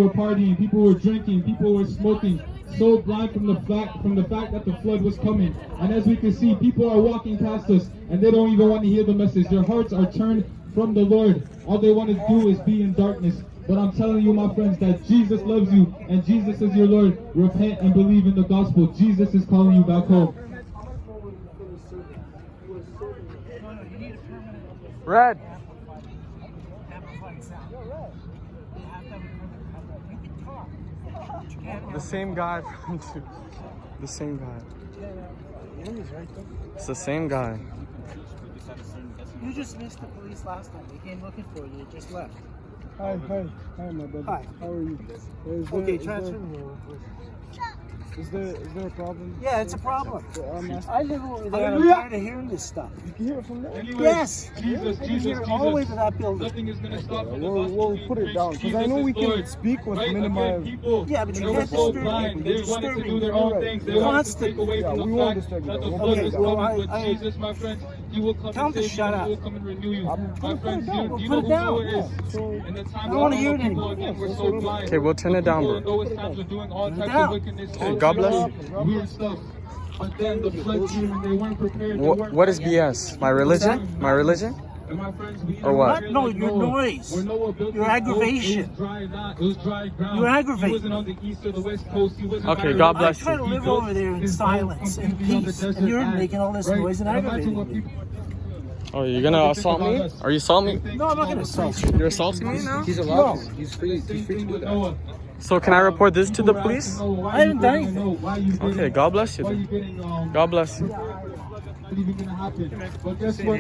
were partying, people were drinking, people were smoking, so blind from the fact that the flood was coming. And as we can see, people are walking past us and they don't even want to hear the message. Their hearts are turned from the Lord. All they want to do is be in darkness. But I'm telling you, my friends, that Jesus loves you and Jesus is your Lord. Repent and believe in the gospel. Jesus is calling you back home. Red. The same guy from the same guy. It's the same guy. You just missed the police last time. They came looking for you. You just left. Hi, my brother. Hi. How are you? Okay, transfer me. Is there a problem? Yeah, it's a problem. I'm I live over there. I'm tired of hearing this stuff. You can hear it from there. Anyways, Yes. Jesus, I can Jesus, hear it all the way Jesus. to that building. Nothing is going to stop from the We'll gospel put it down because I know we can speak with Right? minimize. Again, people, Yeah, but you they were can't so disturb blind. people. They You're wanted to do disturbing their people. own things. They wanted to take away Yeah, from we the won't fact disturb you. that the We'll flood put it was down. coming. But I- Jesus, my friends, He will come Tell and him to save you. shut He up. will come and renew you. My friends, down. do you Put know it who down. Noah is? So In the time I don't wanna hear it people anymore. again were so blind. Okay, we'll turn it down, People bro. in Noah's times were doing all Turn it types down. of wickedness. Okay, God bless you. Weird stuff. But then the flood came and they weren't prepared. They weren't What is ready. BS? My religion? My religion? And my friends, we Or what? here No, like your Noah. noise. When Noah built Your his boat, aggravation. It was dry land. It was dry ground. You're aggravating. He wasn't on the east or the west coast. He wasn't. Okay, by God the bless I try to you. live built over there in his boat silence and completely on the peace, and desert you're land, making all this right? noise and Imagine aggravating what me. people Oh, you're gonna assault me? Are you assaulting me? No, I'm not gonna assault you. You're assaulting me now? He's allowed to. He's free. He's free to do that. Noah. So can I report this to the police? I haven't done anything. Okay, God bless you Why then. you getting God bless you. not even gonna happen. But guess what?